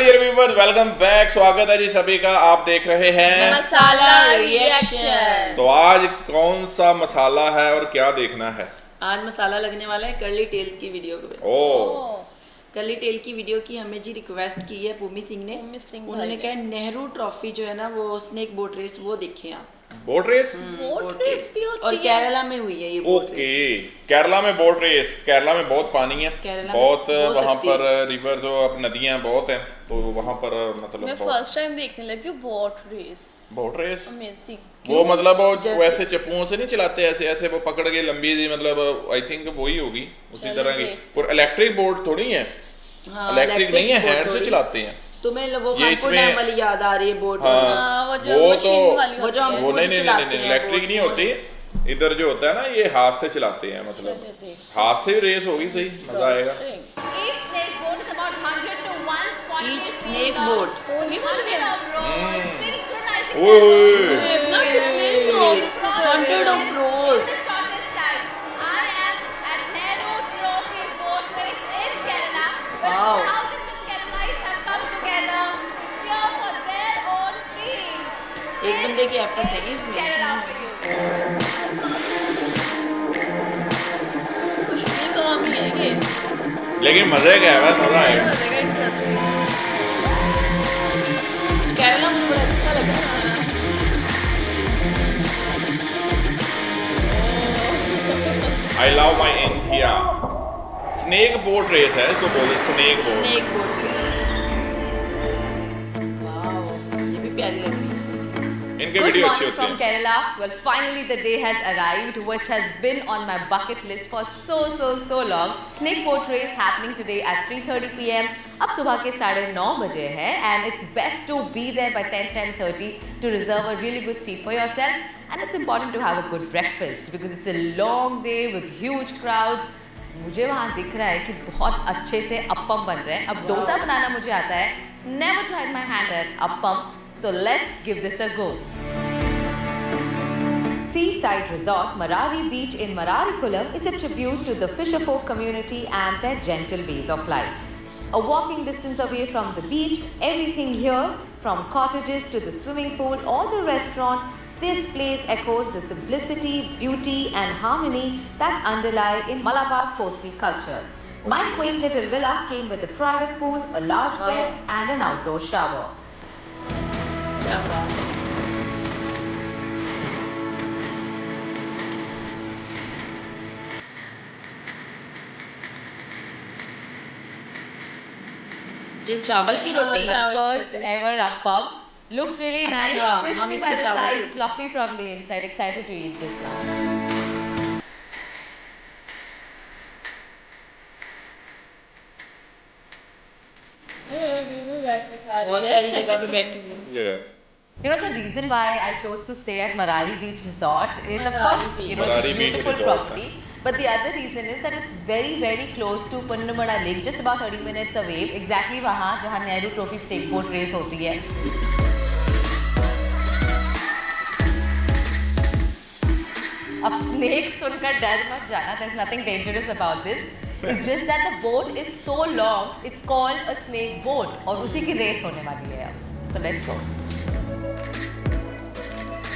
Dear viewers, welcome back. स्वागत है जी सभी का। आप देख रहे हैं मसाला रिएक्शन। तो आज कौन सा मसाला है और क्या देखना है? आज मसाला लगने वाला है कर्ली टेल्स की वीडियो पे। ओ कर्ली टेल की वीडियो की हमें जी रिक्वेस्ट की है भूमि सिंह ने। उन्होंने कहा नेहरू ट्रॉफी जो है ना वो स्नेक बोट रेस वो देखे आप। Boat race. बोट रेस भी होती और केरला में हुई है ये बोट ओके, केरला में बोट रेस। केरला में बहुत पानी है, केरला बहुत में हो वहाँ सकती पर रिवर जो अब नदियाँ बहुत हैं, तो वहाँ पर मतलब मैं फर्स्ट टाइम देखने लगी हूँ boat race. Boat race amazing. वो मतलब वो जैसे- वैसे चप्पुओं से नहीं चलाते, ऐसे ऐसे वो पकड़ के लंबी सी, मतलब आई थिंक वही होगी उसी चलो तरह की। देखते और इलेक्ट्रिक बोट थोड़ी है, हाँ, इलेक्ट्रिक नहीं है, boat हैंड से थोड़ी। चलाते हैं। तुम्हें वो ये खानपुर इसमें- डैम वाली याद आ रही है बोट। हाँ, वो जो वो मशीन तो- वाली वो जो होती हम है। वो खुद नहीं चलाते नहीं हैं इलेक्ट्रिक boat नहीं को। होती। इधर जो होता है ना ये हाथ से चलाते हैं, मतलब चलिए देखते हाथ से रेस होगी, सही मजा आएगा। हैं। Each snake boat is about 100 to 140 Each feet snake long. boat. With 100 of rows, synchronizing ओए their ओए। movements. देखना कितने लोग इसको कर रहे 100 हैं। of rows. In the shortest time, I am at Nehru Trophy Boat Race in Kerala, where Wow. thousands of Keralites have come together to cheer for their own team. एक बंदे की एफर्ट है इसमें। Kerala for you. कुछ भी काम नहीं है ये। लेकिन मजे क्या है, मजा आएगा। मजेगा, इंटरेस्टिंग। केरला में बड़ा अच्छा लग रहा है। I love my India. Snake boat race है इसको बोलते, snake boat. Snake boat wow, ये भी प्यारी लग रही है। इनके Good वीडियो अच्छे morning होते from हैं। Kerala. Well, finally the day has arrived, which has been on my bucket list for so long. Snake boat race happening today at 3:30 p.m. अब सुबह के 9:30 बजे है, and it's best to be there by 10:30 to reserve a really good seat for yourself. And it's important to have a good breakfast because it's a long day with huge crowds. मुझे वहाँ दिख रहा है कि बहुत अच्छे से अप्पम बन रहे हैं। अब डोसा बनाना मुझे आता है, never tried my hand at appam, so let's give this a go. Seaside Resort Marari Beach in Mararikulam is a tribute to the fisherfolk community and their gentle ways of life. A walking distance away from the beach, everything here, from cottages to the swimming pool or the restaurant, this place echoes the simplicity, beauty and harmony that underlie in Malabar's coastal culture. My quaint little villa came with a private pool, a large bed and an outdoor shower. क्या बात है। ये चावल की रोटी है। First ever appam. Looks really nice. अच्छा, हम Crispy इसको by the चावल sides, के- fluffy from the inside. Excited to eat this now. बहुत प्यारी जगह पे बैठी हूँ। You know the reason why I chose to stay at Marari Beach Resort is of course you know it's Marari a Beach beautiful Resort, property, but the other reason is that it's very close to Punnamada Lake, just about 30 minutes away, exactly वहाँ जहाँ Nehru trophy स्टेक boat race होती है। अब snake सुनकर डर मत जाना, there's nothing dangerous about this. It's just that the boat is so long, it's called a snake boat और उसी की रेस होने वाली है अब। So let's go.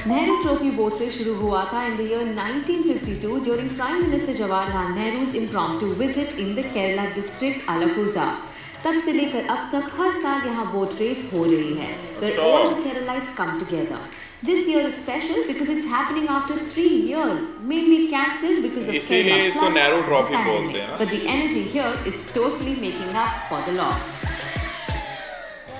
Nehru trophy boat race शुरू हुआ था in the year 1952 during Prime Minister Jawaharlal Nehru's impromptu visit in the Kerala district Alappuzha. तब से लेकर अब तक हर साल यहाँ बोट रेस हो रही है, where all the Keralites come together. This year is special because it's happening after 3 years, mainly cancelled because of इसीलिए Kerala इसको floods Nehru and trophy pandemic. बोलते हैं ना। But the energy here is totally making up for the loss.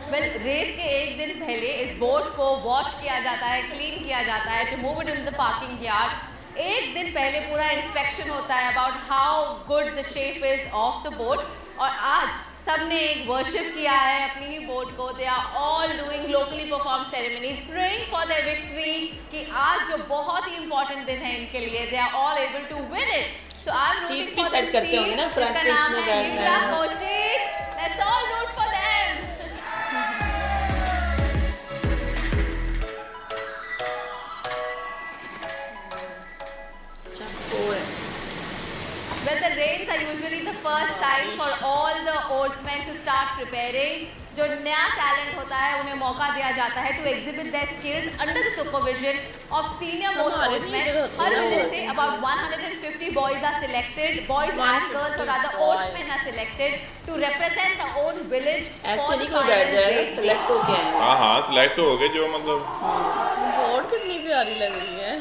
Well, race के एक दिन पहले इस बोट को वॉश किया जाता है, क्लीन किया जाता है to move it into the parking yard. एक दिन पहले पूरा इंस्पेक्शन होता है about how good the shape is of the boat. और आज सबने एक वर्शिप किया है अपनी ही बोट को. They are all doing locally performed ceremonies, praying for their victory. कि आज जो बहुत ही important दिन है इनके लिए, they are all able to win it. So I'm rooting Seats भी for set this करते team. होंगे ना, front जिसका पे नाम इसमें है बैठना Indra है। Kochit. Let's all root for them. Well, the rains are usually the first time for all the oarsmen to start preparing. जो नया टैलेंट होता है उन्हें मौका दिया जाता है to exhibit their skills under the supervision of senior most oarsmen. Her village से about 150 boys are selected. Boys and girls or rather oarsmen are selected to represent their own village ऐसे for नहीं the कोई बैठ final जाएगा, race. Select हो गया है। हाँ सिलेक्ट हो गए जो मतलब बोर्ड कितनी प्यारी लग रही है।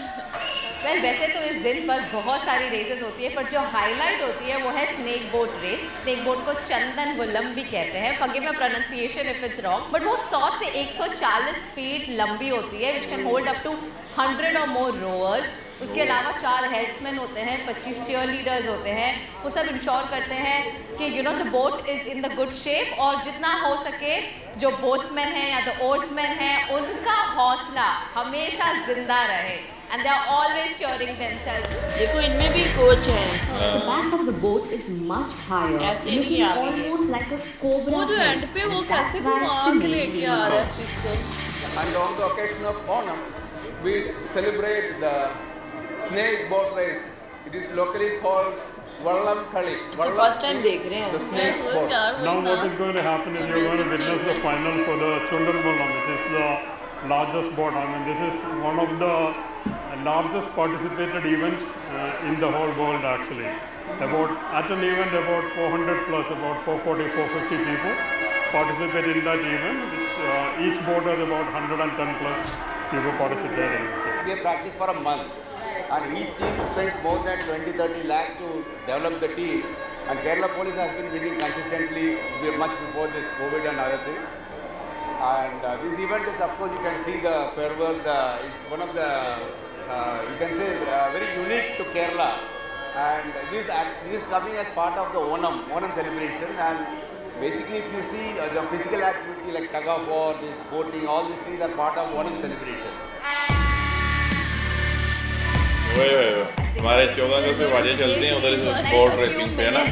वेल वैसे तो इस दिन पर बहुत सारी रेसेस होती है, पर जो हाईलाइट होती है वो है snake boat race. Snake boat को चंदन वुलम भी कहते हैं, forgive my pronunciation if it's wrong, but वो 100 से 140 फीट लंबी होती है, which can hold up to 100 और मोर रोअर्स। उसके अलावा 4 हेल्प्समैन होते हैं, 25 चीयर लीडर्स होते हैं। वो सब इंश्योर करते हैं कि the boat is in the good shape, और जितना हो सके जो बोट्समैन हैं या द ओर्समैन हैं उनका हौसला हमेशा जिंदा रहे, and they are always cheering themselves. देखो इनमें भी कोच है। The back of the boat is much higher, ऐसे नहीं looking आगे। almost like a cobra वो जो head, एंड पे वो and कैसे that's why घुमा the के name लेके is आ रहा है so. इसको। And on the occasion of Onam, we celebrate the snake boat race. It is locally called Vallam Kali. तो फर्स्ट टाइम देख रहे The हैं। snake वो boat. यार Now वही what ना। is going to happen is you're going to witness the final for the Chundarmulam, which is the largest boat. I mean, this is one of the largest participated events in the whole world actually. At an event about 400 plus, about 440, 450 people participate in that event, which each boat has about 110 plus people participating. They practice for a month, and each team spends more than 20-30 lakhs to develop the team. And Kerala Police has been winning consistently much before this COVID and other things. And this event is, of course, you can see the farewell. It's one of the you can say very unique to Kerala, and this is coming as part of the Onam celebration. And basically, if you see the physical activity like tug of war, this boating, all these things are part of Onam celebration. वही हमारे 14 अगस्त पे बाजें चलती हैं उधर boat racing पे है ना।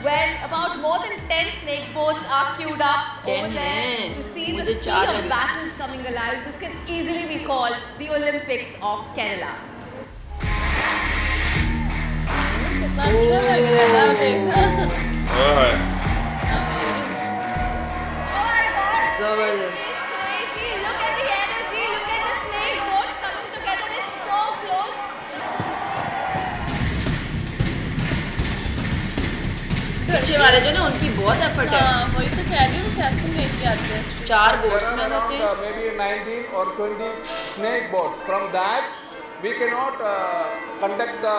Where about more than 10 snake boats are queued up over 10 there हैं। to see मुझे the sea 4 of लगी। battles coming alive. This can easily be called the Olympics of Kerala. कितना अच्छा लग रहा है देखना। ओए Oh my God! जबरदस्त। Crazy! Look at the energy. Look at the snake boats coming together. It's so close. पीछे वाले जो ना उनकी बहुत एफर्ट है। हाँ वही तो कह रही हूँ कैसे लेके आते हैं। 4 There बोट्समैन are होते around हैं। maybe 19 or 20 snake boats. From that, we cannot conduct the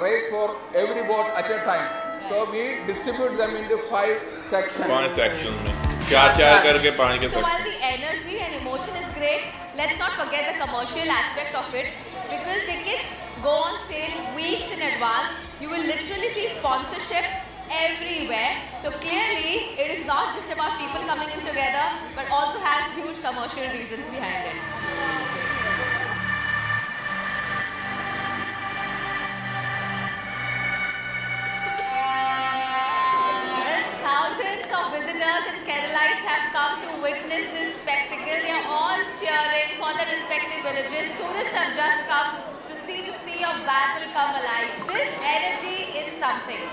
race for every boat at a time. So we distribute them into 5 sections. 5 section में 4 करके 5 के So while section. the energy and emotion is great, let's not forget the commercial aspect of it, because tickets go on sale weeks in advance. You will literally see sponsorship everywhere. So clearly, it is not just about people coming in together, but also has huge commercial reasons behind it. Well, thousands of visitors and Keralites have come to witness this spectacle. They are all cheering for their respective villages. Tourists have just come to see the sea of battle come alive. This energy is something.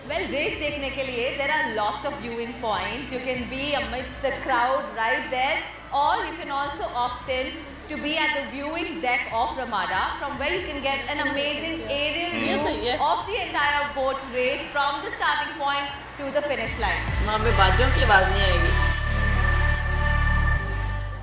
Well, race देखने के लिए there are lots of viewing points. You can be amidst the crowd right there, or you can also opt in to be at the viewing deck of Ramada, from where you can get an amazing aerial सही view है। of the entire boat race from the starting point to the finish line. वहाँ पे बाजों की आवाज नहीं आएगी।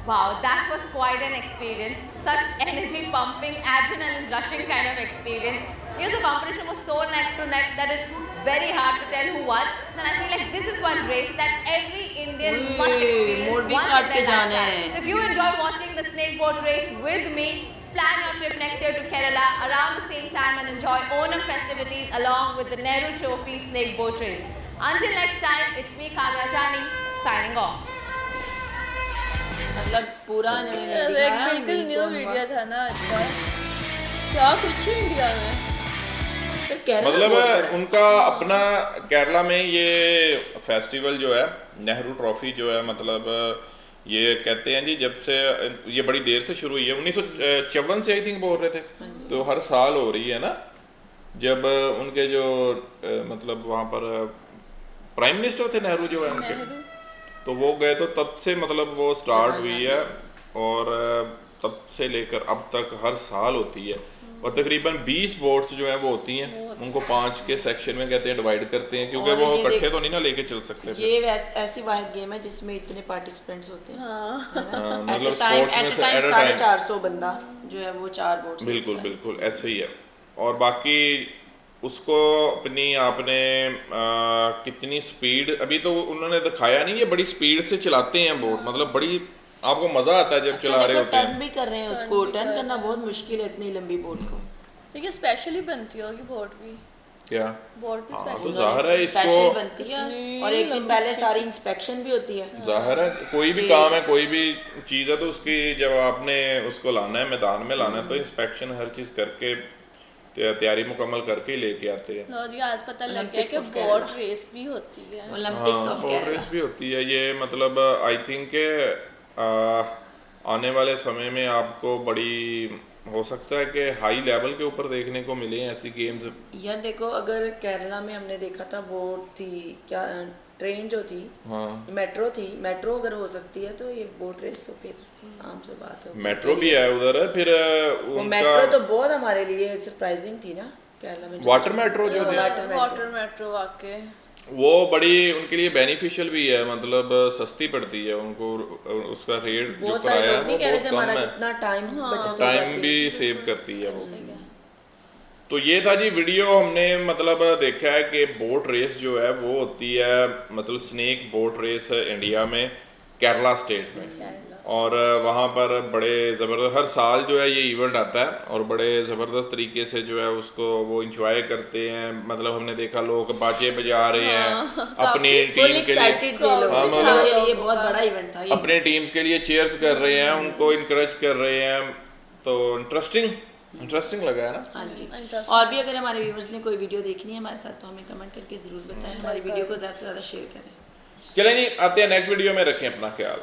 Wow, that was quite an experience. Such energy pumping, adrenaline rushing kind of experience. You know, the competition was so neck to neck that it's very hard to tell who won. And I feel like this is one race that every Indian must experience मोड़ भी once काट in के their जाने lifetime. हैं। So if you enjoy watching the snake boat race with me, plan your trip next year to Kerala around the same time and enjoy Onam festivities along with the Nehru Trophy snake boat race. Until next time, it's me Kamya Jani signing off. मतलब पूरा नहीं एक दिखाया, बिल्कुल new बिल्कुल video था ना इसका। क्या कुछ ही इंडिया में। तो केरला मतलब बोट है। उनका अपना केरला में ये फेस्टिवल जो है नेहरू ट्रॉफी जो है मतलब ये कहते हैं जी जब से ये बड़ी देर से शुरू हुई है, 1954 से आई थिंक बोल रहे थे, तो हर साल हो रही है ना। जब उनके जो मतलब वहाँ पर प्राइम मिनिस्टर थे नेहरू जो है उनके, तो वो गए तो तब से मतलब वो स्टार्ट हुई है, और तब से लेकर अब तक हर साल होती है। और तकरीबन 20 बोट्स जो हैं वो होती हैं, उनको 5 के सेक्शन में कहते हैं डिवाइड करते हैं, क्योंकि वो इकट्ठे तो नहीं ना लेके चल सकते। ये ऐसी वाहिद गेम है जिसमें इतने पार्टिसिपेंट्स होते हैं। मतलब स्पोर्ट्स में से एट अ टाइम 450 बंदा जो है वो 4 बोट्स। बिल्कुल बिल्कुल ऐसे ही है। और बाकी उसको अपनी आपने कितनी स्पीड, अभी तो उन्होंने दिखाया नहीं, ये बड़ी स्पीड से चलाते हैं बोट, मतलब बड़ी आपको मजा आता है जब चला रहे होते हैं। टर्न भी कर रहे हैं उसको, टर्न करना बहुत मुश्किल है इतनी लंबी बोट को। देखिए स्पेशली बनती होगी बोट भी, क्या बोट भी हाँ, स्पेशल तो जाहिर है स्पेशल इसको बनती है, और एक दिन पहले सारी इंस्पेक्शन भी होती है। जाहिर है कोई भी काम है, कोई भी चीज़ है, तो उसकी जब आपने उसको लाना है मैदान में लाना है, तो इंस्पेक्शन हर चीज़ करके तैयारी मुकम्मल करके लेके आते हैं। लो जी आज पता लग गया कि बोट रेस भी होती है, ओलंपिक्स ऑफ बोट रेस भी होती है। ये मतलब आई थिंक आने वाले समय में आपको बड़ी हो सकता है कि हाई लेवल के ऊपर देखने को मिले ऐसी गेम्स। यार देखो, अगर केरला में हमने देखा था बोट थी, क्या ट्रेन जो थी, हाँ मेट्रो थी, मेट्रो अगर हो सकती है तो ये बोट रेस तो फिर आम से बात है। मेट्रो भी है उधर है, फिर वो मेट्रो तो बहुत हमारे लिए सरप्राइजिंग थी ना केरला में। वाटर मेट्रो जो थी, वाटर मेट्रो वाके वो बड़ी उनके लिए बेनिफिशियल भी है, मतलब सस्ती पड़ती है उनको, उसका रेट जो बहुत सारे किराया लोग नहीं कह रहे थे वो बहुत हमारा कम है, कितना टाइम बचत हो टाइम जाती भी है। सेव करती है वो। तो ये था जी वीडियो, हमने मतलब देखा है कि बोट रेस जो है वो होती है, मतलब स्नेक बोट रेस इंडिया में केरला स्टेट में, और वहाँ पर बड़े ज़बरदस्त हर साल जो है ये इवेंट आता है, और बड़े ज़बरदस्त तरीके से जो है उसको वो इंजॉय करते हैं। मतलब हमने देखा लोग बाजे बजा रहे हैं अपनी टीम के लिए, ये बहुत बड़ा इवेंट था, अपने टीम्स के लिए चीयर्स कर रहे हैं, उनको इनकरेज कर रहे हैं, तो इंटरेस्टिंग लगा है ना। हाँ जी। और भी अगर हमारे व्यूअर्स ने कोई वीडियो देखनी है हमारे साथ तो हमें कमेंट करके ज़रूर बताएं, हमारी वीडियो को ज़्यादा से ज़्यादा शेयर करें। चलें जी, आते हैं नेक्स्ट वीडियो में, रखें अपना ख्याल।